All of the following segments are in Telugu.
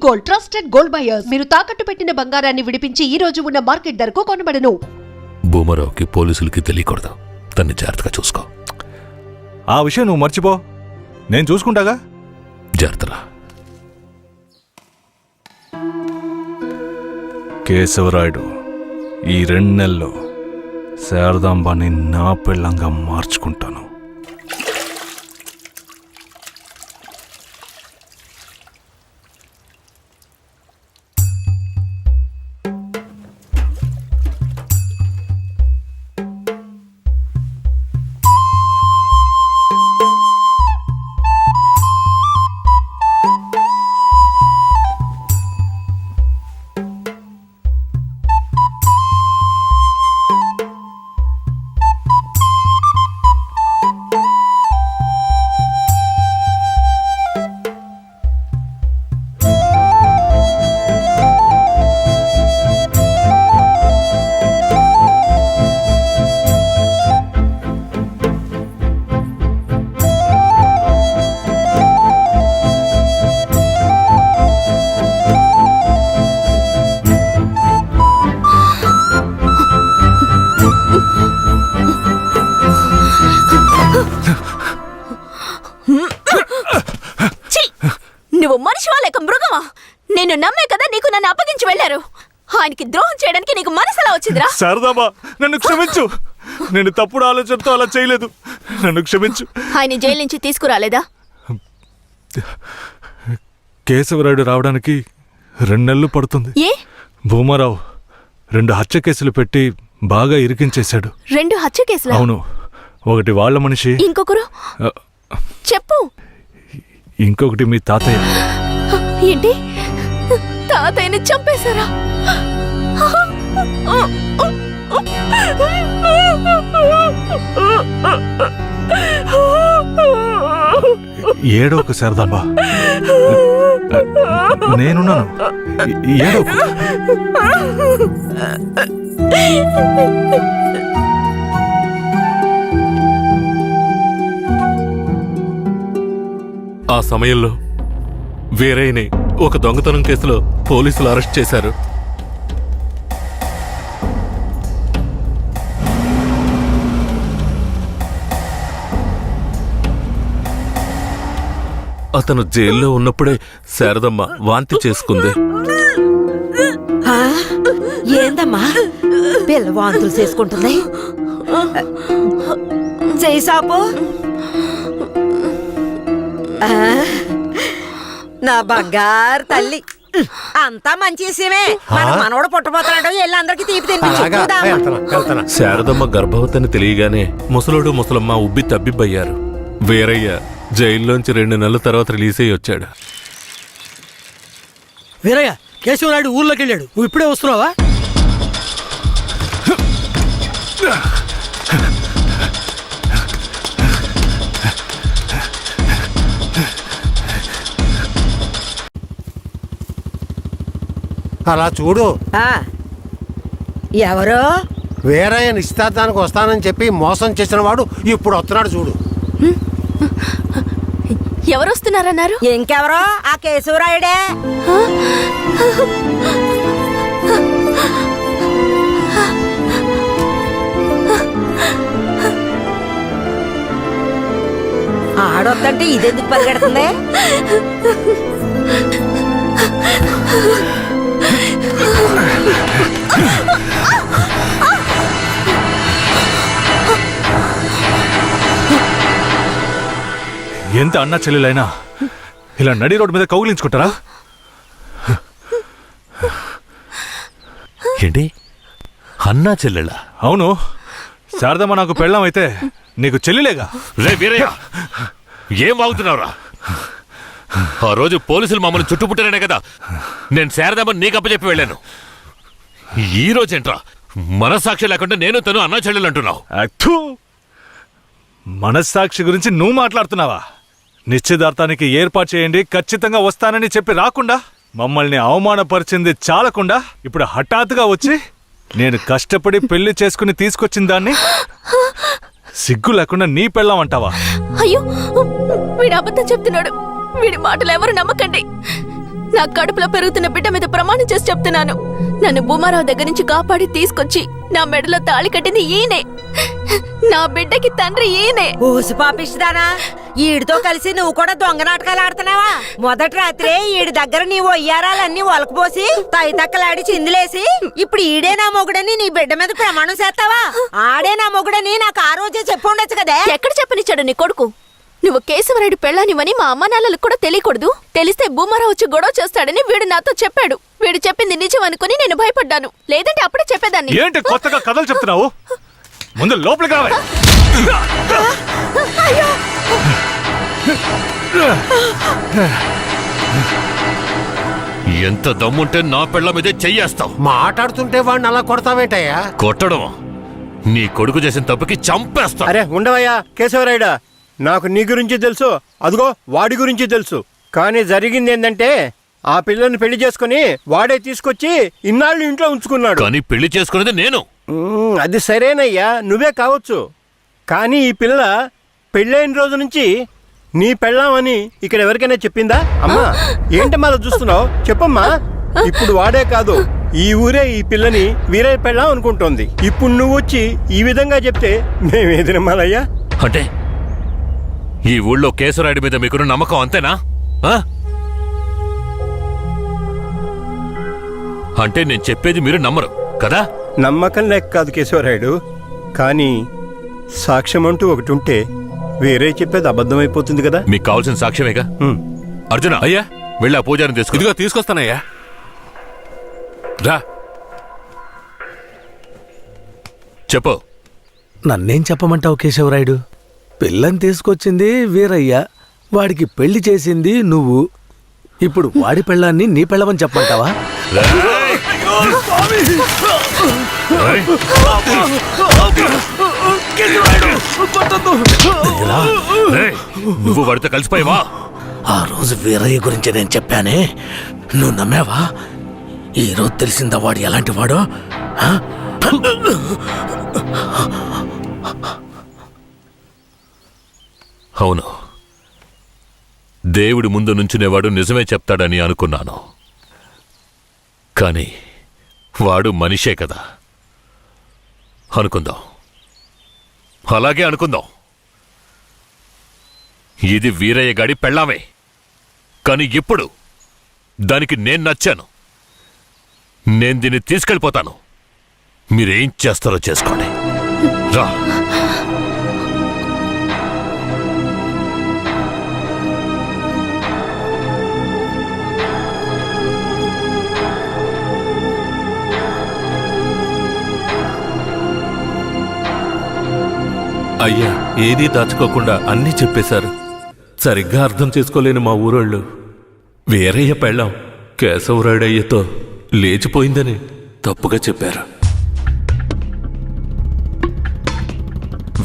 Gold, trusted gold buyers. మీరు తాకట్టు పెట్టిన బంగారాన్ని విడిపించి ఈ రోజు ఉన్న మార్కెట్ ధరకు కొనబడను. భూమరావుకి పోలీసులకి తెలియకూడదు. తన్ని జాగ్రత్తగా చూసుకో. ఆ విషయం నువ్వు మర్చిపో, నేను చూసుకుంటాగా. జాగ్రత్తరా. కేశవరాయుడు, ఈ 2 నెలల్లో శారదాంబాని నా పెళ్ళంగా మార్చుకుంటాను. నువ్వు మనిషివా లేక మృగమా? నేను నమ్మే కదా నీకు నన్ను అప్పగించి వెళ్లారు. ఆయనకి ద్రోహం చేయడానికి నీకు మనసులా వచ్చిందిరా? శారదాంబా, నన్ను క్షమించు. నేను తప్పుడు ఆలోచనతో అలా చేయలేదు. నన్ను క్షమించు. ఆయన జైలు నుంచి తీసుకురాలేదా? కేశవరాయుడు రావడానికి 2 నెలలు పడుతుంది. ఏ? భూమారావు 2 హత్య కేసులు పెట్టి బాగా ఇరికించేశాడు. 2 హత్య కేసులా? అవును. ఒకటి వాళ్ళ మనిషి, ఇంకొకరు చెప్పు. ఇంకొకటి మీ తాతయ్య. ఏంటి? తాతయ్యని చంపేశారా? ఏడోకు శారదాంబా, నేనున్నాను. ఏడోకు. ఆ సమయంలో వీరయ్యని ఒక దొంగతనం కేసులో పోలీసులు అరెస్ట్ చేశారు. అతను జైల్లో ఉన్నప్పుడే శారదమ్మ వాంతి చేసుకుంది. ఏందమ్మా పిల్ల వాంతులు చేసుకుంటుంది? చేసాపు నా బంగారు తల్లి, అంతా మంచి విషయమే. మన మనవడు పుట్టబోతున్నాడు. వెళ్ళి అందరికి తీపి తినిపించు. శారదమ్మ గర్భవతిని తెలియగానే ముసలోడు ముసలమ్మ ఉబ్బి తబ్బిబ్బయ్యారు. వీరయ్య జైల్లోంచి 2 నెలల తర్వాత రిలీజ్ అయ్యి వచ్చాడు. వీరయ్య, కేశవరాయుడు ఊర్లోకి వెళ్ళాడు. నువ్వు ఇప్పుడే వస్తున్నావా? అలా చూడు. ఎవరో వీరయ్య నిశ్చితార్థానికి వస్తానని చెప్పి మోసం చేసిన వాడు ఇప్పుడు వస్తున్నాడు చూడు. ఎవరు వస్తున్నారన్నారు? ఇంకెవరో ఆ కేశవరాయుడే. ఆడొద్దంటే ఇదెందుకు పరిగెడుతుంది? ఎంత అన్నా చెల్లెలైనా ఇలా నడి రోడ్డు మీద కౌగిలించుకుంటారా? ఏంటి అన్నా చెల్లెళ్ళ? అవును. శారదమ్మ నాకు పెళ్ళం అయితే నీకు చెల్లిలేగా. రే వీరయ్య, ఏం వాగుతున్నావురా? ఆ రోజు పోలీసులు మమ్మల్ని చుట్టుముట్టారనే కదా నేను శారదమ్మని నీకు అప్పచెప్పి వెళ్ళాను. ఈ రోజేంట్రా మనస్సాక్షి లేకుండా నేను తను అన్నా చెల్లెలు అంటున్నావు? మనస్సాక్షి గురించి నువ్వు మాట్లాడుతున్నావా? నిశ్చితార్థానికి ఏర్పాటు చేయండి, ఖచ్చితంగా వస్తానని చెప్పి రాకుండా మమ్మల్ని అవమానపరిచింది చాలకుండా ఇప్పుడు హఠాత్తుగా వచ్చి నేను కష్టపడి పెళ్లి చేసుకుని తీసుకొచ్చిన దాన్ని సిగ్గు లేకుండా నీ పెళ్ళాం అంటావా? అయ్యో, వీడు అబద్ధం చెప్తున్నాడు. వీడి మాటలు ఎవరు నమ్మకండి. నా కడుపులో పెరుగుతున్న బిడ్డ మీద ప్రమాణం చేసి చెప్తున్నాను. నన్ను భూమారావు దగ్గర నుంచి కాపాడి తీసుకొచ్చి నా మెడలో తాళి కట్టింది ఈయనే. నా బిడ్డకి తండ్రి ఈయనే. ఊసి పాపిస్తానా? ఈడితో కలిసి నువ్వు కూడా దొంగ నాటకాలు ఆడుతున్నావా? మొదటి రాత్రే ఈడి దగ్గర నీ ఒయ్యారాలన్నీ ఒలకపోసి తైతక్కలాడి చిందులేసి ఇప్పుడు ఈడే నా మొగుడని నీ బిడ్డ మీద ప్రమాణం చేస్తావా? ఆడే నా మొగుడని నాకు ఆ రోజే చెప్పు ఉండొచ్చు కదే. ఎక్కడ చెప్పనిచ్చాడు నీ కొడుకు? నువ్వు కేశవరాయుడు పెళ్ళానివని మా అమ్మ నాన్నలకు కూడా తెలియకూడదు. తెలిస్తే భూమారావు వచ్చి గొడవ చేస్తాడని వీడు నాతో చెప్పాడు. వీడు చెప్పింది నిజం అనుకుని నేను భయపడ్డాను. లేదంటే అప్పుడే చెప్పేదాన్ని. ఏంటి కొత్తగా కథలు చెప్తున్నావు? ముందు లోపలికి రావే. ఎంత దమ్ముంటే నా పెళ్ళ మీదే చెయ్యేస్తావు. మాట్లాడుతుంటే వాడిని అలా కొడతావేంటయ్యా? కొట్టడం నీ కొడుకు చేసిన తప్పుకి చంపేస్తా. అరే ఉండవయ్యా కేశవరాయుడా, నాకు నీ గురించి తెలుసు, అదిగో వాడి గురించి తెలుసు. కానీ జరిగింది ఏంటంటే ఆ పిల్లని పెళ్లి చేసుకుని వాడే తీసుకొచ్చి ఇన్నాళ్ళు ఇంట్లో ఉంచుకున్నాడు. కానీ పెళ్లి చేసుకునేది నేను. అది సరేనయ్యా, నువ్వే కావచ్చు. కానీ ఈ పిల్ల పెళ్ళైన రోజు నుంచి నీ పెళ్ళామని ఇక్కడ ఎవరికైనా చెప్పిందా? అమ్మా ఏంటమ్మా అలా చూస్తున్నావు? చెప్పమ్మా. ఇప్పుడు వాడే కాదు, ఈ ఊరే ఈ పిల్లని వీరే పెళ్ళాం అనుకుంటోంది. ఇప్పుడు నువ్వు వచ్చి ఈ విధంగా చెప్తే మేమేది నమ్మాలయ్యా? అంటే ఈ ఊళ్ళో కేశవరాయుడి మీద మీకున్న నమ్మకం అంతేనా? ఆ? అంటే నేను చెప్పేది మీరు నమ్మరు కదా? నమ్మకం లేక కాదు కేశవరాయుడు, కానీ సాక్ష్యం అంటూ ఒకటి ఉంటే వేరే చెప్పేది అబద్ధమైపోతుంది కదా. మీకు కావాల్సిన సాక్ష్యమేగా. అర్జున అయ్యా వెళ్ళి ఆ పూజారిని తీసుకు. ఇదిగో తీసుకొస్తానయ్యా. రా. చెప్పు. నన్నేం చెప్పమంటావు కేశవరాయుడు? పిల్లని తీసుకొచ్చింది వీరయ్య, వాడికి పెళ్లి చేసింది నువ్వు. ఇప్పుడు వాడి పెళ్ళాన్ని నీ పెళ్ళమని చెప్పమంటావా? నువ్వు వాడితో కలిసిపోయావా? ఆ రోజు వీరయ్య గురించి నేను చెప్పానే, నువ్వు నమ్మావా? ఈ రోజు తెలిసిందా వాడు ఎలాంటి వాడో? అవును, దేవుడి ముందు నుంచునేవాడు నిజమే చెప్తాడని అనుకున్నాను. కానీ వాడు మనిషే కదా. అనుకుందాం, అలాగే అనుకుందాం. ఇది వీరయ్య గాడి పెళ్ళామే. కానీ ఇప్పుడు దానికి నేను నచ్చాను. నేను దీన్ని తీసుకెళ్ళిపోతాను. మీరేం చేస్తారో చేసుకోండి. రా. అయ్యా ఏదీ దాచుకోకుండా అన్నీ చెప్పేశారు. సరిగ్గా అర్థం చేసుకోలేని మా ఊరోళ్ళు వీరయ్య పెళ్ళాం కేశవరాయుడయ్యతో లేచిపోయిందని తప్పుగా చెప్పారు.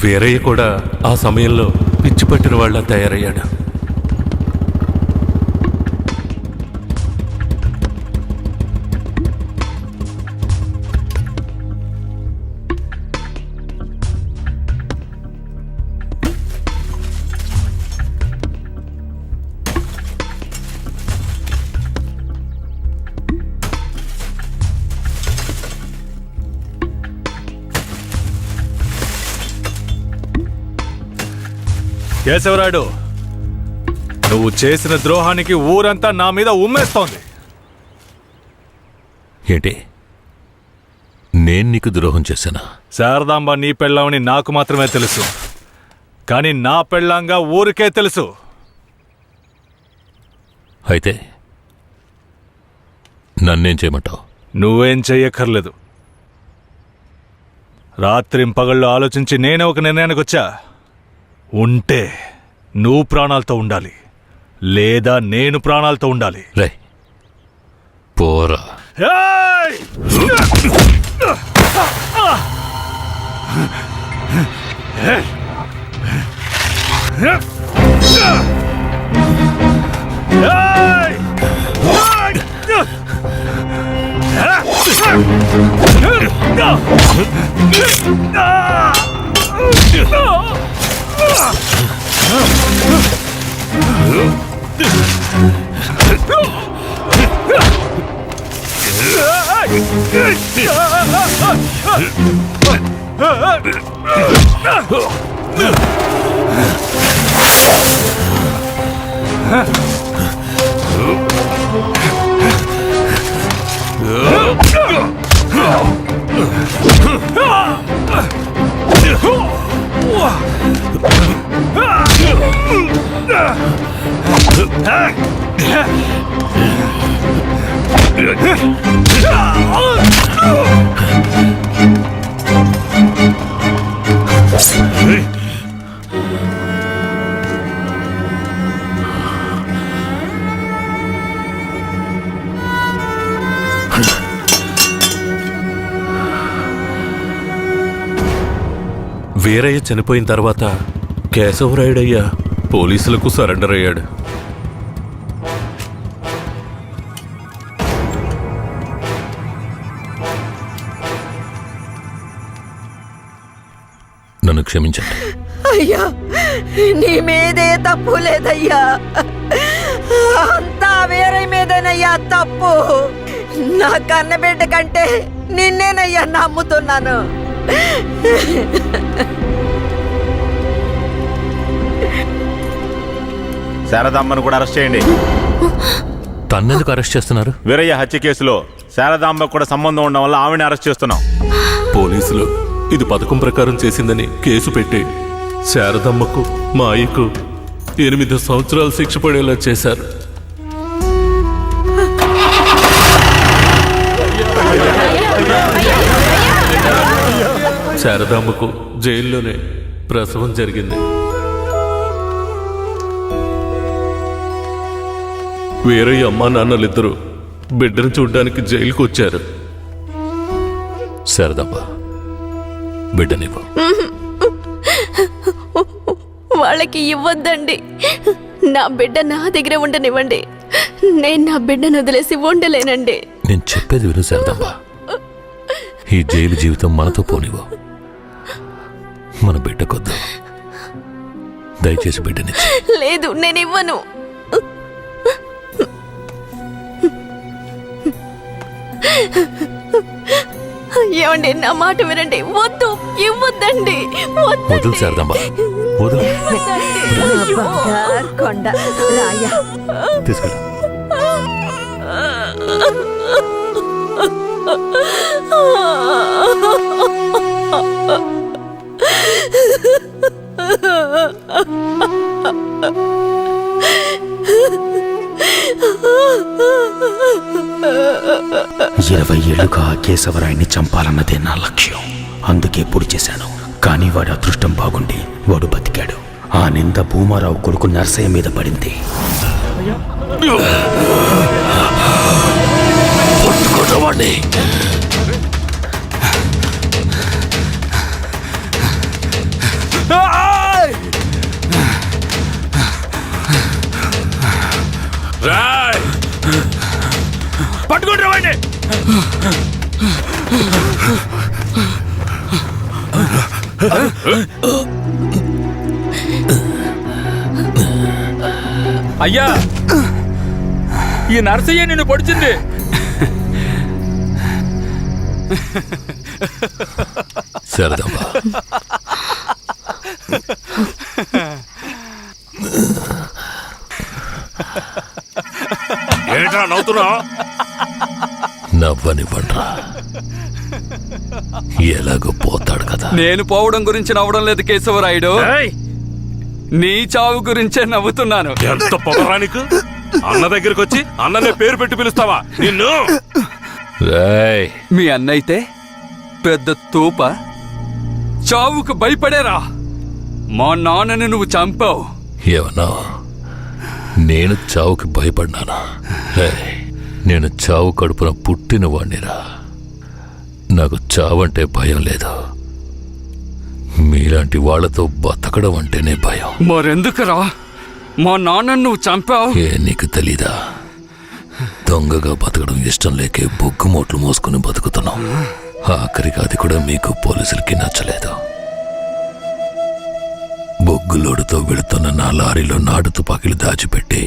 వీరయ్య కూడా ఆ సమయంలో పిచ్చి పట్టిన వాళ్ళ తయారయ్యాడు. కేశవరాయుడు, నువ్వు చేసిన ద్రోహానికి ఊరంతా నా మీద ఉమ్మేస్తోంది. ఏంటి? నేను నీకు ద్రోహం చేశానా? శారదాంబ నీ పెళ్ళామని నాకు మాత్రమే తెలుసు, కానీ నా పెళ్ళాంగా ఊరికే తెలుసు. అయితే నన్నేం చేయమంటావు? నువ్వేం చెయ్యక్కర్లేదు. రాత్రింపగళ్ళు ఆలోచించి నేనే ఒక నిర్ణయానికి వచ్చా. ఉంటే నువ్వు ప్రాణాలతో ఉండాలి, లేదా నేను ప్రాణాలతో ఉండాలి. రే పోరా. ఏయ్! వీరయ్య చనిపోయిన తర్వాత కేశవరాయుడయ్య పోలీసులకు సరెండర్ అయ్యాడు. నన్ను క్షమించండి. అయ్యా నీ మీదే తప్పు లేదయ్యా, అంతా వేరే మీదేనయ్యా తప్పు. నా కన్నబిడ్డ కంటే నిన్నేనయ్యా నమ్ముతున్నాను. శారదాంబను కూడా అరెస్ట్ చేయండి. తన్నెందుకు అరెస్ట్ చేస్తున్నారు? వీరయ్య హత్య కేసులో శారదాంబకు కూడా సంబంధం ఉండడం వల్ల ఆవిడని అరెస్ట్ చేస్తున్నాం. పోలీసులు ఇది పథకం ప్రకారం చేసిందని కేసు పెట్టి శారదమ్మకు మాయకు 8 సంవత్సరాలు శిక్ష పడేలా చేశారు. శారదాంబకు జైల్లోనే ప్రసవం జరిగింది. వీరయ్య అమ్మా నాన్నలిద్దరూ బిడ్డను చూడ్డానికి జైలుకు వచ్చారు. శారదమ్మ, బిడ్డనివ్వు. వాళ్ళకి ఇవ్వద్దండి. నా బిడ్డ నా దగ్గర ఉండనివ్వండి. నేను నా బిడ్డను వదిలేసి ఉండలేనండి. నేను చెప్పేది విను శారదమ్మ, ఈ జైలు జీవితం మనతో పోనివ్వు. మన బిడ్డకొద్దు. దయచేసి బిడ్డనిచ్చి. లేదు, నేను ఇవ్వను. ఏమండి, నా మాట వినండి. వద్దు, ఇవ్వద్దండి. వదులు శారదమ్మ, వదులు. బంగారు కొండ రాయ. తీసుకెళ్ళు. ఇరవై ఏళ్లుగా కేశవరాయుని చంపాలన్నదే నా లక్ష్యం. అందుకే పొడి చేశాను. కానీ వాడి అదృష్టం బాగుండి వాడు బతికాడు. ఆ నింద భూమారావు కొడుకు నర్సయ్య మీద పడింది. పట్టుకుంటారు వాడిని. అయ్యా, ఈ నర్సయ్య నిన్ను పొడిచింది. శారదమ్మ, ఏంట్రా నవ్వుతున్నావు? నవ్వనివ్వండ్రా, ఎలాగో పోతాడు కదా. నేను పోవడం గురించి నవ్వడం లేదు కేశవరాయుడు, నీ చావు గురించే నవ్వుతున్నాను. ఎంత పొగరానికి అన్న దగ్గరికి వచ్చి అన్ననే పేరు పెట్టి పిలుస్తావా నిన్ను? మీ అన్నయితే పెద్ద తూప, చావుకు భయపడేరా. మా నాన్నని నువ్వు చంపావు. ఏమన్నా నేను చావుకి భయపడ్డానా? నేను చావు కడుపున పుట్టిన వాణ్ణిరా. నాకు చావంటే భయం లేదు. మీలాంటి వాళ్లతో బతకడం అంటేనే భయం. మరెందుకురా మా నాన్నను నువ్వు చంపావు? నీకు తెలీదా? దొంగగా బతకడం ఇష్టం లేకే బొగ్గుమోట్లు మోసుకుని బతుకుతున్నాం. ఆఖరికి అది కూడా మీకు పోలీసులకి నచ్చలేదు. బొగ్గులోడుతో వెళుతున్న నా లారీలో నాటు తుపాకీలు దాచిపెట్టి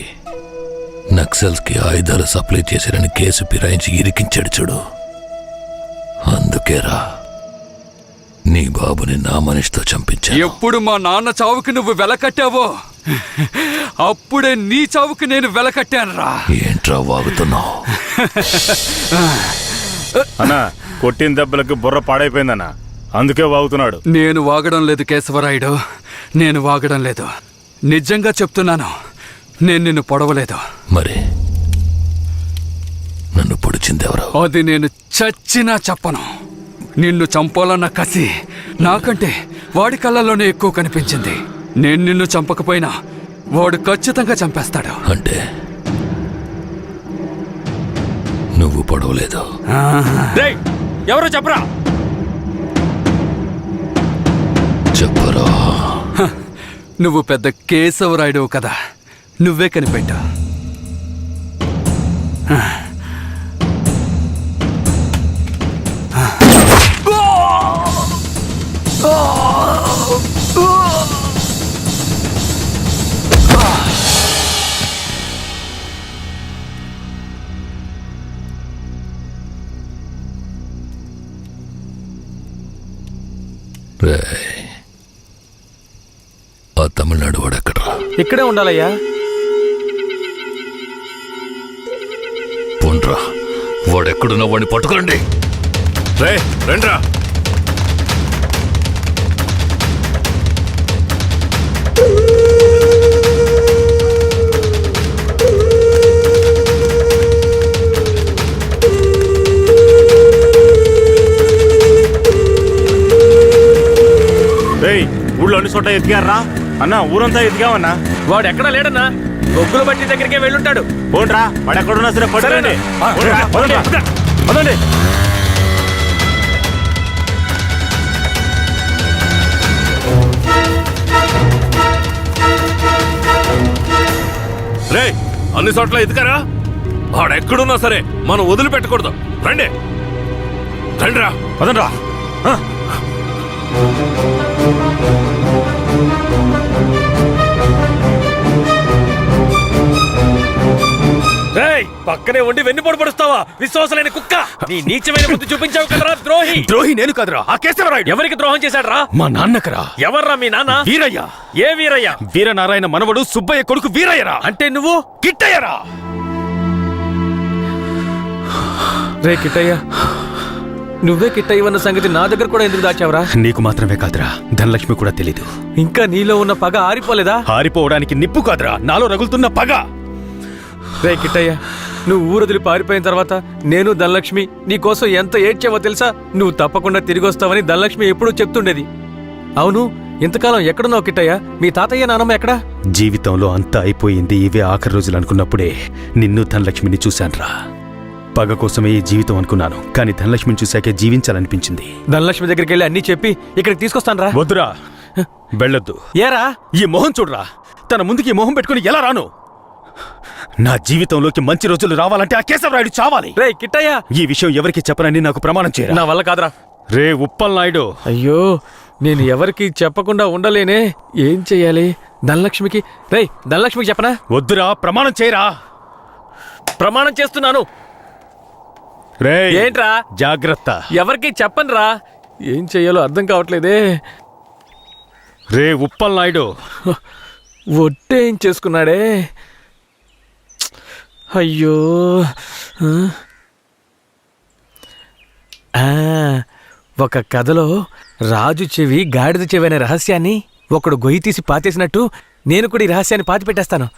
నక్సల్స్ కి ఆయుధాలు సప్లై చేశారని కేసు ఫిరాయించి ఇరికించాడు చూడు. అందుకేరా నీ బాబుని నా మనిషితో చంపించా. ఎప్పుడు మా నాన్న చావుకి నువ్వు వెలకట్టావో అప్పుడే నీ చావుకి నేను వెలకట్టానురా. ఏంట్రా వాగుతున్నావు? అన్నా కొట్టిన దెబ్బలకి బుర్ర పాడైపోయిందన్నా, అందుకే వాగుతున్నాడు. నేను వాగడం లేదు కేశవరాయుడు, నేను వాగడం లేదు. నిజంగా చెప్తున్నాను, నేను నిన్ను పొడవలేదు. మరి నన్ను పొడిచిందెవరు? అది నేను చచ్చినా చెప్పను. నిన్ను చంపాలన్న కసి నాకంటే వాడి కళ్ళల్లోనే ఎక్కువ కనిపించింది. నేను నిన్ను చంపకపోయినా వాడు ఖచ్చితంగా చంపేస్తాడు. అంటే నువ్వు పొడవలేదు? ఎవరో చెప్పరా? చెప్పరా. నువ్వు పెద్ద కేశవరాయుడు కదా, నువ్వే కనిపెట్టా. ఆ తమిళనాడు వాడెక్కడ్రా? ఇక్కడే ఉండాలయ్యా. పోండ్రా, వాడెక్కడున్నా వాడిని పట్టుకురండి. రండ్రా. ఊళ్ళో అన్ని చోట్ల ఎతికారా అన్నా? ఊరంతా ఎతికామన్నా. వాడు ఎక్కడా లేడన్నా, బొగ్గుల బట్టి దగ్గరికే వెళ్ళుంటాడు. పోండ్రా, వాడు ఎక్కడున్నా సరే పట్టుకోండి. పదండి. రే, అన్ని చోట్ల ఎదుకారా? వాడెక్కడున్నా సరే మనం వదిలిపెట్టకూడదు. రండి, రండిరా. పదండ్రా. పక్కనే ఉండి వెన్నుపోటు పడుస్తావా? విశ్వాసలేని కుక్క! నీ నీచమైన బుద్ధి చూపించావు కదరా ద్రోహి! ద్రోహి నేను కాదురా, ఆ కేశవరాయుడు. ఎవరికి ద్రోహం చేశాడ్రా? మా నాన్నకరా. ఎవర్రా మీ నాన్న? వీరయ్య. ఏ వీరయ్య? వీరనారాయణ మనవడు సుబ్బయ్య కొడుకు వీరయ్యరా. అంటే నువ్వు కిట్టయ్యరా. రే కిట్టయ్య, నువ్వే కిట్టయ్యవన్న సంగతి నా దగ్గర కూడా ఎందుకు దాచావురా? నీకు మాత్రమే కాదురా, ధనలక్ష్మి కూడా తెలీదు. ఇంకా నీలో ఉన్న పగ ఆరిపోలేదా? ఆరిపోవడానికి నిప్పు కాదురా, నాలో రగులుతున్న పగ. రే కిట్టయ్య, నువ్వు ఊరొదిలి పారిపోయిన తర్వాత నేను ధనలక్ష్మి నీకోసం ఎంత ఏడ్చావో తెలుసా? నువ్వు తప్పకుండా తిరిగి వస్తావని ధనలక్ష్మి ఎప్పుడూ చెప్తుండేది. అవును, ఇంతకాలం ఎక్కడున్నావు కిట్టయ్య? మీ తాతయ్య నానమ్మ ఎక్కడా? జీవితంలో అంతా అయిపోయింది, ఇవే ఆఖరి రోజులు అనుకున్నప్పుడే నిన్ను ధనలక్ష్మిని చూశాన్రా. పగ కోసమే ఈ జీవితం అనుకున్నాను, కానీ ధనలక్ష్మిని చూశాకే జీవించాలనిపించింది. ధనలక్ష్మి దగ్గరికి వెళ్ళి అన్నీ చెప్పి ఇక్కడికి తీసుకొస్తాను రా. వద్దురా, వెళ్ళొద్దు. ఏరా? ఈ మొహం చూడరా, తన ముందుకి ఈ మొహం పెట్టుకుని ఎలా రాను? నా జీవితంలోకి మంచి రోజులు రావాలంటే ఆ కేశవరాయుడు చావాలి. రే కిట్టయ్య, ఈ విషయం ఎవరికి చెప్పనని నాకు ప్రమాణం చేయరా. నా వల్ల కాదురా. రే ఉప్పల్ నాయుడు. అయ్యో, నేను ఎవరికి చెప్పకుండా ఉండలేనే. ఏం చెయ్యాలి? ధనలక్ష్మికి ధనలక్ష్మికి చెప్పనా? వద్దురా, ప్రమాణం చేయరా. ప్రమాణం చేస్తున్నాను. రే ఏంట్రా? జాగ్రత్త. ఎవరికి చెప్పనురా. ఏం చెయ్యాలో అర్థం కావట్లేదే. రే ఉప్పల్ నాయుడు. ఒట్టే ఏం చేసుకున్నాడే. అయ్యో, ఒక కథలో రాజు చెవి గాడిద చెవి అనే రహస్యాన్ని ఒకడు గొయ్యి తీసి పాతేసినట్టు నేను కూడా ఈ రహస్యాన్ని పాతి పెట్టేస్తాను.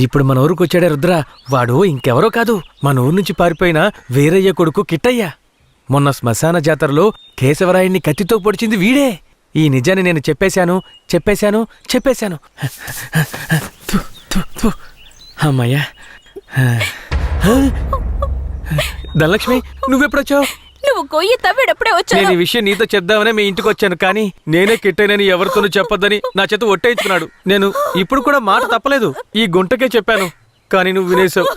ఇప్పుడు మన ఊరికి వచ్చాడే రుద్ర. వాడు ఇంకెవరో కాదు, మన ఊరు నుంచి పారిపోయిన వీరయ్య కొడుకు కిట్టయ్య. మొన్న శ్మశాన జాతరలో కేశవరాయుణ్ణి కత్తితో పొడిచింది వీడే. ఈ నిజాన్ని నేను చెప్పేశాను. అమ్మయ్యా. ధనలక్ష్మి, నువ్వెప్పుడొచ్చావు? నువ్వు గొయ్యి తవ్వేటప్పుడే నేను వచ్చాను. ఈ విషయం నీతో చెప్దామనే మీ ఇంటికి వచ్చాను, కానీ నేనే కిట్టైనని ఎవరితోనూ చెప్పొద్దని నా చేత ఒట్టేయించుకున్నాడు. నేను ఇప్పుడు కూడా మాట తప్పలేదు, ఈ గుంటకే చెప్పాను, కానీ నువ్వు వినేశావు.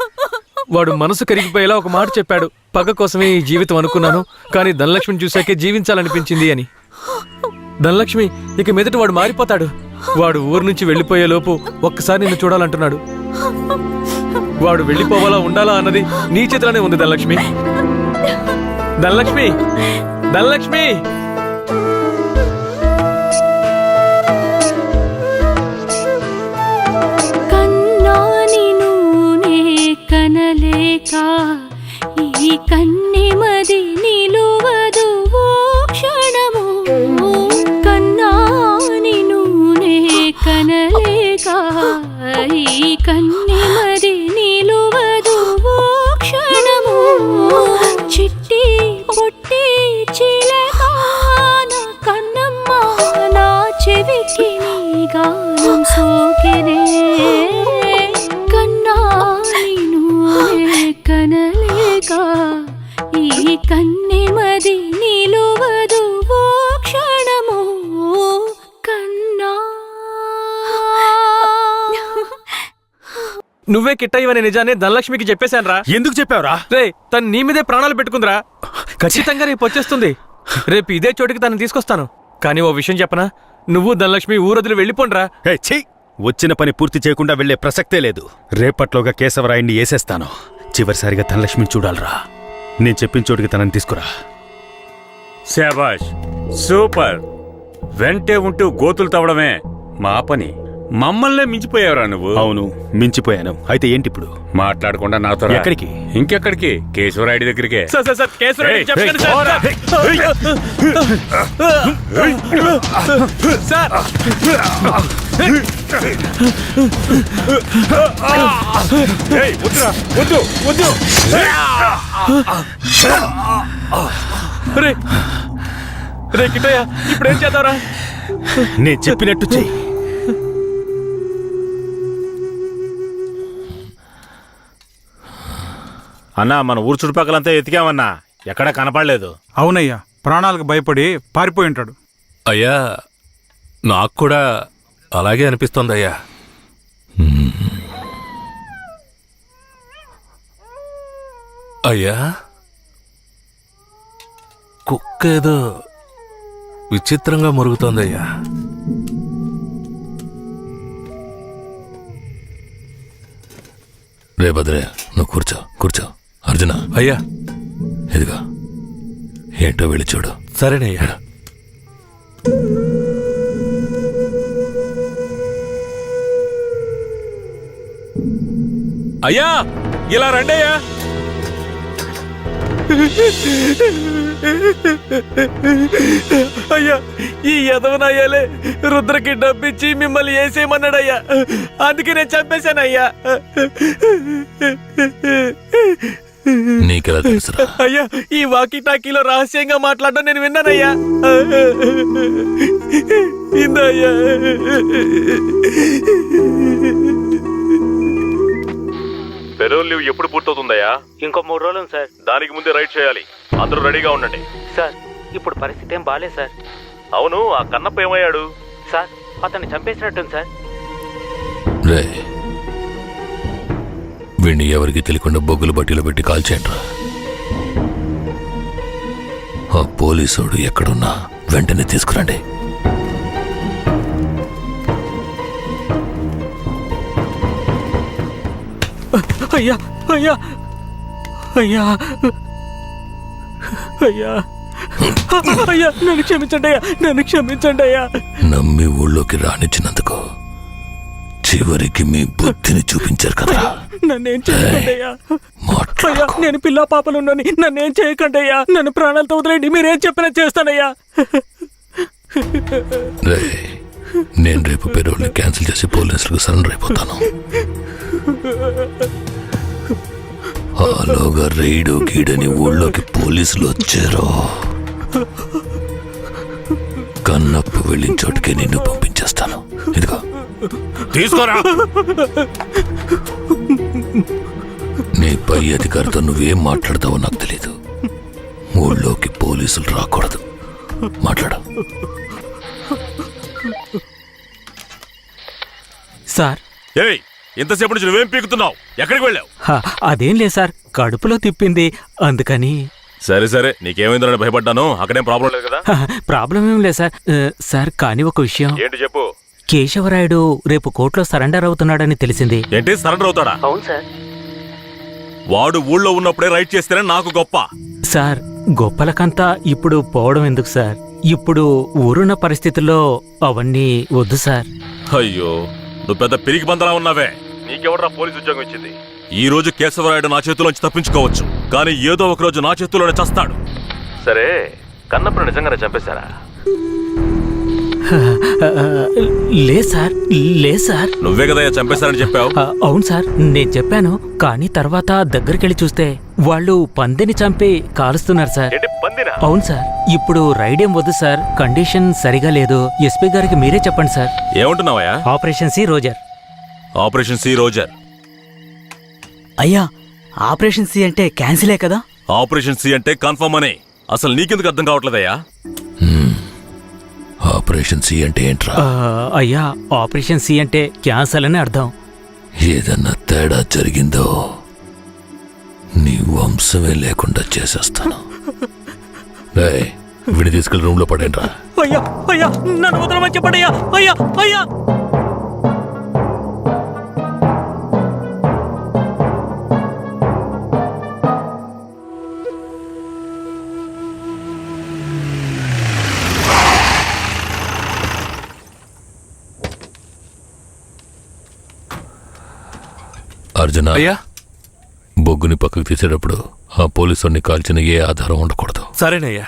వాడు మనసు కరిగిపోయేలా ఒక మాట చెప్పాడు. పగ కోసమే ఈ జీవితం అనుకున్నాను, కానీ ధనలక్ష్మిని చూశాకే జీవించాలనిపించింది అని. ధనలక్ష్మి, ఇక మీదట వాడు మారిపోతాడు. వాడు ఊరు నుంచి వెళ్ళిపోయే లోపు ఒక్కసారి నిన్ను చూడాలంటున్నాడు. వాడు వెళ్ళిపోవాలా ఉండాలా అన్నది నీ చేతిలోనే ఉంది ధనలక్ష్మి. ధనలక్ష్మి, ధనలక్ష్మి. కన్నాని నూనె కనలేక ఈ కన్నెమది నిలువదు ఓ క్షణము. కన్నాని నూనె కనలేక ఈ కన్నెమది నిలువదు ఓ క్షణము. చిట్టి పొట్టి చిలక నా కన్నమ్మ నా చెవికి నీ గానం సోకెనే. కన్నాని నూనె కనలేక ఈ కన్నెమది నిలువదు ఓ క్షణము. కన్నా నువ్వే కిట్టయ్యవనే నిజాన్ని ధనలక్ష్మికి చెప్పేశాన్రా. ఎందుకు చెప్పావురా? రే, తను నీ మీదే ప్రాణాలు పెట్టుకుందిరా. ఖచ్చితంగా రేపు వచ్చేస్తుంది. రేపు ఇదే చోటికి తనని తీసుకొస్తాను. కానీ ఓ విషయం చెప్పనా, నువ్వు ధనలక్ష్మి ఊరొదిలి వెళ్ళిపోండ్రా. వచ్చిన పని పూర్తి చేయకుండా వెళ్లే ప్రసక్తే లేదు. రేపట్లోగా కేశవరాయుణ్ణి వేసేస్తాను. చివరిసారిగా ధనలక్ష్మిని చూడాలరా. నేను చెప్పిన చోటికి తనని తీసుకురా. శాబాష్, సూపర్. వెంటే ఉంటూ గోతులు తవ్వడమే మా పని. మమ్మల్నే మించిపోయావురా నువ్వు. అవును, మించిపోయాను. అయితే ఏంటి ఇప్పుడు? మాట్లాడకుండా నాతో రా. ఎక్కడికి? ఇంకెక్కడికి? కేశవరాయుడి దగ్గరికే. సార్ కేశవరాయుడికి చెప్పకండి సార్. వద్దు. రే కిట్టయ్య, ఇప్పుడేం చేద్దాంరా? నేను చెప్పినట్టు చెయ్యి. అన్నా, మన ఊరు చుట్టుపక్కలంతా ఎతికామన్నా, ఎక్కడా కనపడలేదు. అవునయ్యా, ప్రాణాలకు భయపడి పారిపోయి ఉంటాడు. అయ్యా, నాకు కూడా అలాగే అనిపిస్తోంది అయ్యా. అయ్యా, కుక్క ఏదో విచిత్రంగా మురుగుతోందయ్యా. రే భద్రే, నువ్వు కూర్చో. అర్జున, అయ్యా, ఇదిగా ఏంటో వెళ్ళి చూడు. సరేనయ్యా. అయ్యా, ఇలా రండి అయ్యా. అయ్యా, ఈ యదవనయ్యాలే రుద్రకి డబ్బిచ్చి మిమ్మల్ని వేసేయమన్నాడయ్యా. అందుకే నేను చంపేశానయ్యా. నీకెలా తెలుసురా? అయ్యా, ఈ వాకీ టాకీలో రహస్యంగా మాట్లాడడం నేను విన్నానయ్యా. ఇందయ్యా. పెరోల్ లీవ్ ఎప్పుడు పూర్తవుతుందయ్యా? ఇంకో 3 రోజులు సార్. దానికి ముందే రైడ్ చేయాలి. అందరూ రెడీగా ఉండండి. సార్, ఇప్పుడు పరిస్థితి ఏం బాలేదు సార్. అవును, ఆ కన్నప్ప ఏమయ్యాడు? సార్, అతన్ని చంపేసినట్టుంది సార్. రే, వీణ్ణి ఎవరికి తెలియకుండా బొగ్గులు బట్టీలో పెట్టి కాల్చేయండిరా. ఆ పోలీసోడు ఎక్కడున్నా వెంటనే తీసుకురండి. అయ్యా, అయ్యా, అయ్యా, అయ్యా, అయ్యా, నన్ను క్షమించండి అయ్యా. నమ్మి ఊళ్ళోకి రానిచ్చినందుకు చివరికి మీ బుద్ధిని చూపించారు కదా. నన్నేం చేయకండి అయ్యా. అయ్యా, నేను పిల్ల పాపలున్నాని నన్నేం చేయకండి అయ్యా. నన్ను ప్రాణాలతో వదిలేండి. మీరేం చెప్పినా చేస్తానయ్యా. రే, నేను రేపు పెరోల్ని క్యాన్సిల్ చేసి పోలీసులకు సరెండర్ అయిపోతాను. ఆలోగా రైడు గీడని ఊళ్ళోకి పోలీసులు వచ్చారో కన్నప్పు వెళ్ళిన చోటుకే నిన్ను పంపించేస్తాను. ఇదిగో తీసుకోరా. నీ పై అధికారితో నువ్వేం మాట్లాడతావో నాకు తెలీదు. ఊళ్ళోకి పోలీసులు రాకూడదు. మాట్లాడు. సార్, ఏయ్, ఇంతసేపు నుంచి నువ్వేం పీకుతున్నావు? ఎక్కడికి వెళ్ళావు? అదేం లేదు సార్, కడుపులో తిప్పింది అందుకని. సరే నీకేమైందో భయపడ్డాను. అక్కడేం ప్రాబ్లం లేదు కదా? ప్రాబ్లం ఏం లేదు సార్. సార్ కానీ ఒక విషయం. ఏంటి చెప్పు. కేశవరాయుడు రేపు కోర్టులో సరెండర్ అవుతున్నాడని తెలిసింది. ఏంటి సరెండర్ అవుతాడా? అవును సార్. వాడు ఊళ్ళో ఉన్నప్పుడే రైట్ చేస్తేనే నాకు గొప్ప. సార్ గొప్పలకంతా ఇప్పుడు పోవడం ఎందుకు సార్? ఇప్పుడు ఊరున్న పరిస్థితుల్లో అవన్నీ వద్దు సార్. అయ్యో, నువ్వు పెద్ద పిరికి బందలా ఉన్నావే. నీకెవడరా పోలీసు ఉద్యోగం ఇచ్చింది? ఈ రోజు కేశవరాయుడు నా చేతిలోంచి తప్పించుకోవచ్చు, కానీ ఏదో ఒక రోజు నా చేతిలోనే చస్తాడు. సరే, కన్నప్పుడు నిజంగానే చంపేశారా? లేదు సార్, లేదు సార్. నువ్వే కదా చంపేశారని చెప్పావు. అవును సార్, నేను చెప్పాను. కానీ తర్వాత దగ్గరికెళ్ళి చూస్తే వాళ్ళు పందిని చంపి కాలుస్తున్నారు సార్. అవును సార్. ఇప్పుడు రైడేం వద్దు సార్, కండిషన్ సరిగా లేదు. ఎస్పీ గారికి మీరే చెప్పండి సార్. ఏమంటున్నావయ్యా? Operation C roger. Operation C roger. అయ్యా, ఆపరేషన్ సి అంటే క్యాన్సిలే కదా? ఆపరేషన్ సి అంటే కన్ఫర్మ్ అని. అసలు నీకెందుకు అర్థం కావట్లేదయ్యా? ఆపరేషన్ సి అంటే ఏంట్రా? అయ్యా, ఆపరేషన్ సి అంటే క్యాన్సల్ అని అర్థం. ఏదన్నా తేడా జరిగిందో నీ వంశమే లేకుండా చేసేస్తాను. విడి తీసుకెళ్ళి రూమ్ లో పడేంట్రా. అయ్యా అయ్యా, నన్ను వదలమని చెప్పండి అయ్యా. అయ్యా అయ్యా. అర్జున, బొగ్గుని పక్కకు తీసేటప్పుడు ఆ పోలీసుని కాల్చిన ఏ ఆధారం ఉండకూడదు. సరేనయ్యా.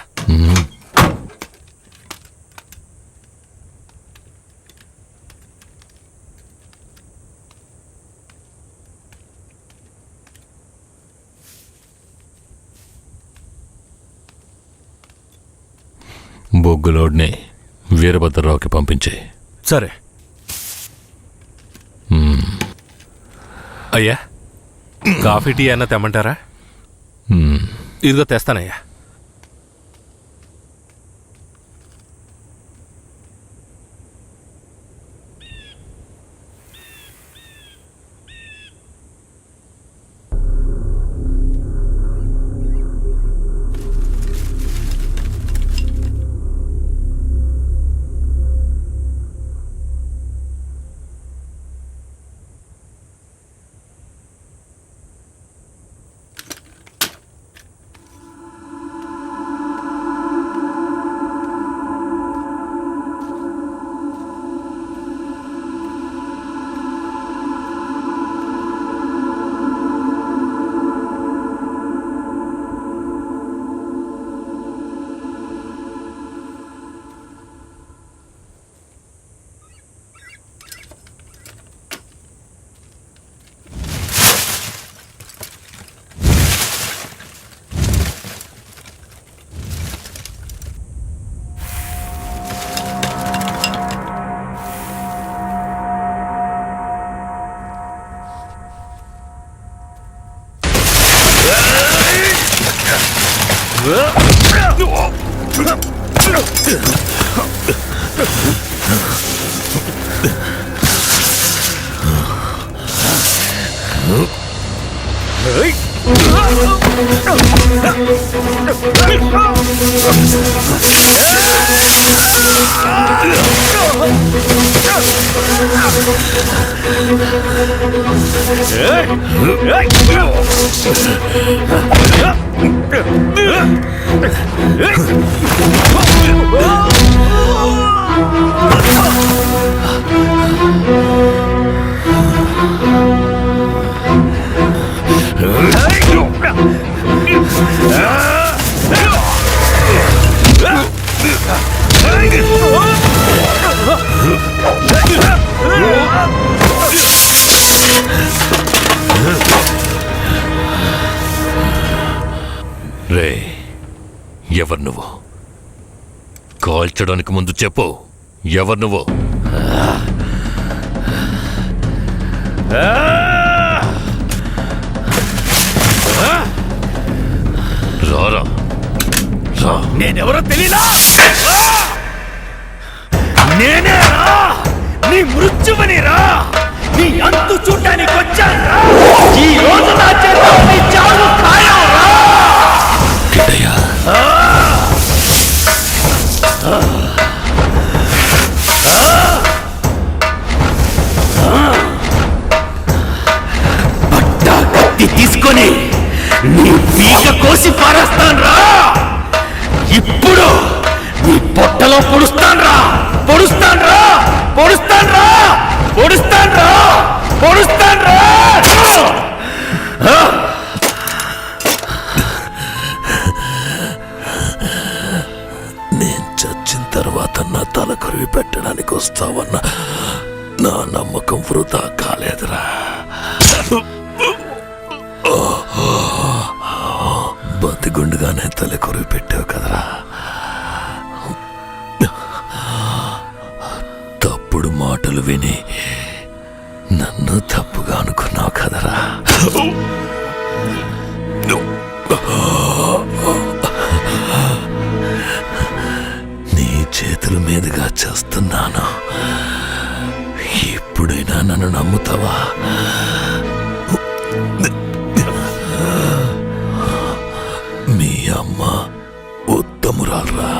బొగ్గులోడ్ని వీరభద్రరావుకి పంపించే. సరే అయ్యా. కాఫీ టీ అన్న తెమ్మంటారా? ఇదిగో తెస్తానయ్యా. రే, ఎవరు నువ్వు? కాల్చడానికి ముందు చెప్పు, ఎవరు నువ్వు? రారా. నేనెవరో తెలీదా? నేనే రా, నీ మృత్యువని రా, నీ అంతు చూడడానికి వచ్చాను. ఈ రోజు నా చేత నీ చావు ఖాయం రా. పట్టా కత్తి తీసుకొని నీ పీక కోసి పారేస్తాన్రా. ఇప్పుడు నీ పొట్టలో పొడుస్తాన్రా, పొడుస్తాన్రా, పొడుస్తాన్రా, పొడుస్తాన్రా, పొడుస్తాన్రా. నేను చచ్చిన తర్వాత నా తల కొరివి పెట్టడానికి వస్తావన్న నా నమ్మకం వృధా కాలేదురా. బతిగుండుగానే తల కొరివి పెట్టావు కదరా. తప్పుడు మాటలు విని నన్ను తప్పుగా అనుకున్నావు కదరా. నీ చేతుల మీదుగా చేస్తున్నాను. ఇప్పుడైనా నన్ను నమ్ముతావా? మీ అమ్మ ఉత్తమురాల్రా.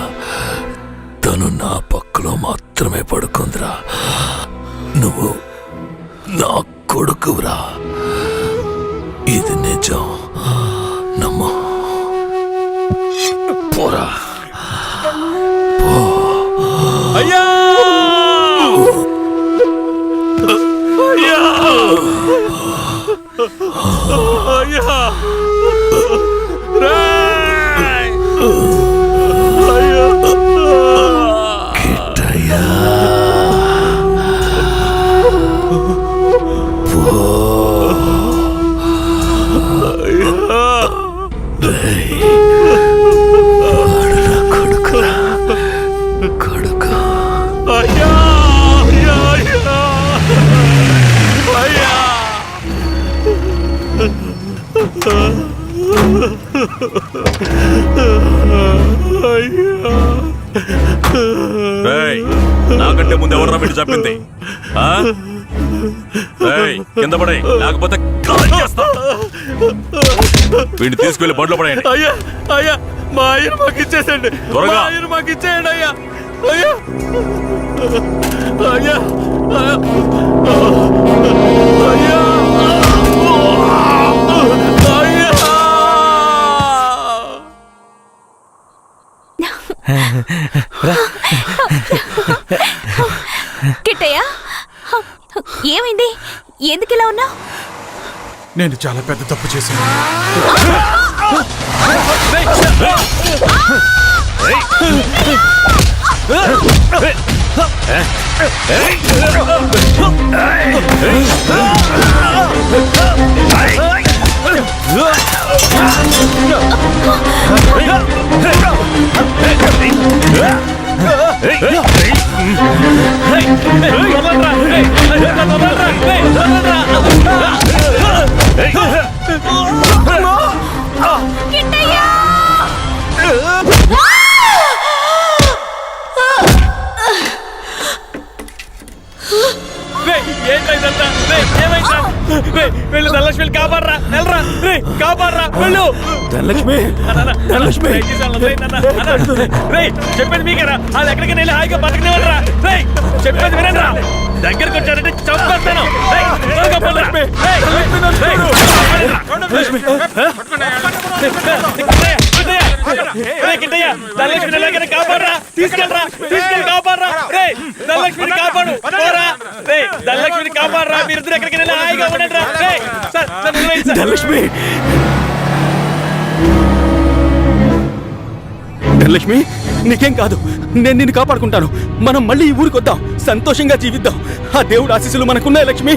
తను నా పక్కలో మాత్రమే పడుకుందిరా. నువ్వు నా కొడుకురా. ఇది నిజం, నమ్ము. పోరా. అయ్యా అయ్యా అయ్యా కిట్టయ్యా కొడుకురా, కొడుకు. అయ్యా అయ్యా అయ్యా అయ్యా. నాకంటే ముందు ఎవరు మీరు చెప్పింది? కింద పడే, లేకపోతే వీడిని తీసుకెళ్లి బండ్లో పడేయండి. అయ్యా అయ్యా, మా ఆయన మాకు ఇచ్చేసండి. త్వరగా. మా ఆయన మాకు ఇచ్చేయండి అయ్యా. అయ్యా అయ్యా అయ్యా కిట్టయ్య, ఏమైంది? ఎందుకు ఇలా ఉన్నావు? నేను చాలా పెద్ద తప్పు చేశాను. వెళ్ళు ధనలక్ష్మి, కాపాడరా, వెళ్ళరా, కాపాడరా, వెళ్ళు. ధనలక్ష్మి, ధనలక్ష్మి, చెప్పేది మీకేరా? అది ఎక్కడికి వెళ్ళి హాయిగా బతకనివ్వరా. చెప్పేది వినరా? దగ్గరకు వచ్చారంటే చంపేస్తాను. ధనలక్ష్మిని ఎలాగైనా కాపాడరా, తీసుకెళ్ళరా, తీసుకెళ్ళి కాపాడరా. ధనలక్ష్మిని కాపాడు, ధనలక్ష్మిని కాపాడరా. మీరిద్దరు ఎక్కడికి వెళ్ళి హాయిగా ఉండండి రా. ధనలక్ష్మి, ధనలక్ష్మి, నీకేం కాదు. నేను నిన్ను కాపాడుకుంటాను. మనం మళ్ళీ ఈ ఊరికి వద్దాం, సంతోషంగా జీవిద్దాం. ఆ దేవుడు ఆశీస్సులు మనకున్నాయి లక్ష్మి,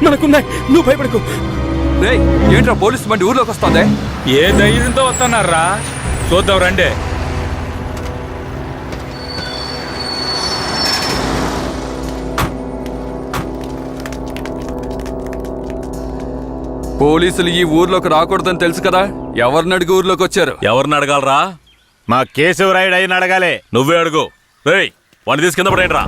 మనకున్నాయి. నువ్వు భయపడకు. ఏంట్రా పోలీసు బండి ఊర్లోకి వస్తుంది? ఏ ధైర్యంతో వస్తున్నారా? చూద్దాం రండి. పోలీసులు ఈ ఊర్లోకి రాకూడదని తెలుసు కదా, ఎవరిని అడిగి ఊర్లోకి వచ్చారు? ఎవరిని అడగాలరా? మా కేశవరాయుడు అయిన అడగాలి. నువ్వే అడుగు. రేయ్, వాడిని తీసి కింద పడేయండి రా.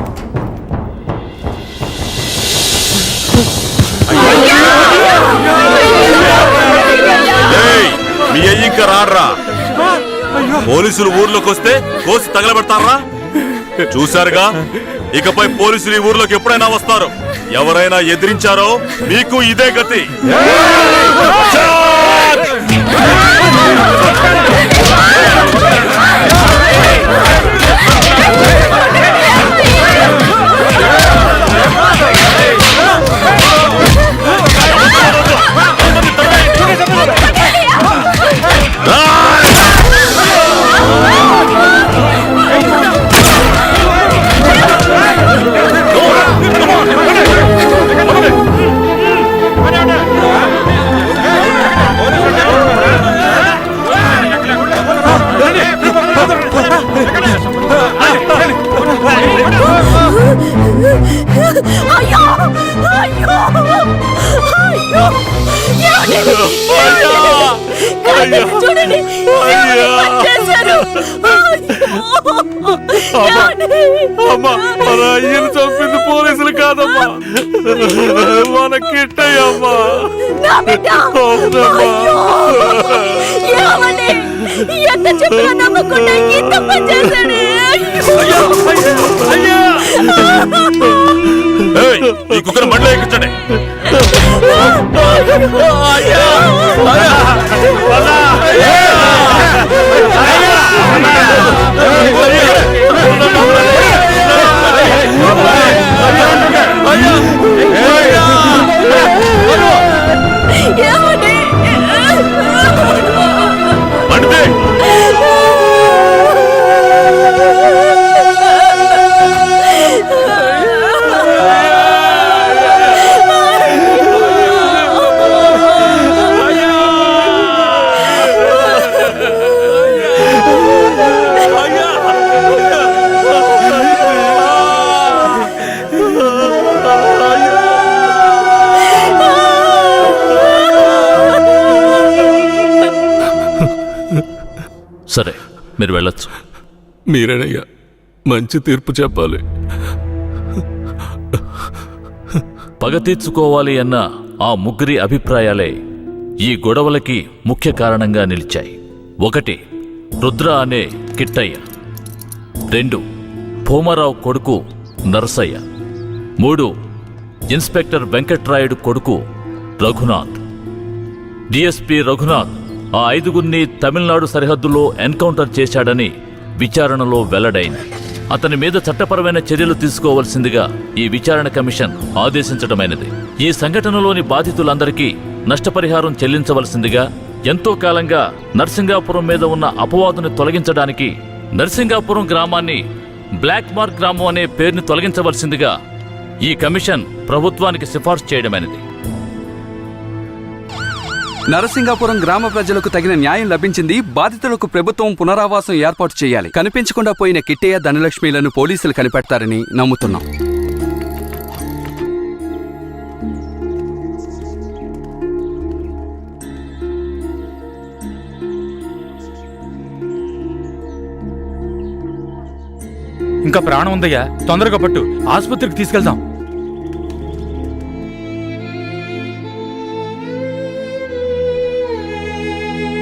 మీ అయ్యి ఇంకా రాడ్రా. పోలీసులు ఊర్లోకి వస్తే కోసి తగలబెడతారా? చూశారుగా, ఇకపై పోలీసులు ఈ ఊర్లోకి ఎప్పుడైనా వస్తారు. ఎవరైనా ఎదిరించారో మీకు ఇదే గతి. అయ్యో అయ్యో అయ్యో చూడండి చేశారు. అయ్యను చంపింది పోలీసులు కాదమ్మా, మన కిట్టయ్యమ్మా. ఎంత చెప్పినా నమ్మకుండా ఇంత పని చేశాడు. ఈ కుక్కను మళ్ళీ ఎక్కించండి. సరే, మీరు వెళ్ళొచ్చు. మీరేనయ్యా మంచి తీర్పు చెప్పాలి. పగ తీర్చుకోవాలి అన్న ఆ ముగ్గురి అభిప్రాయాలే ఈ గొడవలకి ముఖ్య కారణంగా నిలిచాయి. 1 రుద్ర అనే కిట్టయ్య, 2 భూమారావు కొడుకు నరసయ్య, 3 ఇన్స్పెక్టర్ వెంకట్రాయుడు కొడుకు రఘునాథ్. డిఎస్పీ రఘునాథ్ ఆ 5గురిని తమిళనాడు సరిహద్దులో ఎన్కౌంటర్ చేశాడని విచారణలో వెల్లడైంది. అతని మీద చట్టపరమైన చర్యలు తీసుకోవాల్సిందిగా ఈ విచారణ కమిషన్ ఆదేశించడమైనది. ఈ సంఘటనలోని బాధితులందరికీ నష్టపరిహారం చెల్లించవలసిందిగా, ఎంతో కాలంగా నర్సింగాపురం మీద ఉన్న అపవాదుని తొలగించడానికి నర్సింగాపురం గ్రామాన్ని బ్లాక్ మార్క్ గ్రామం అనే పేరుని తొలగించవలసిందిగా ఈ కమిషన్ ప్రభుత్వానికి సిఫార్సు చేయడమైనది. నరసింగాపురం గ్రామ ప్రజలకు తగిన న్యాయం లభించింది. బాధితులకు ప్రభుత్వం పునరావాసం ఏర్పాటు చేయాలి. కనిపించకుండా పోయిన కిట్టయ్య, ధనలక్ష్మిలను పోలీసులు కనిపెడతారని నమ్ముతున్నాం. ఇంకా ప్రాణం ఉందయ్యా, తొందరగా పట్టు, ఆసుపత్రికి తీసుకెళ్దాం.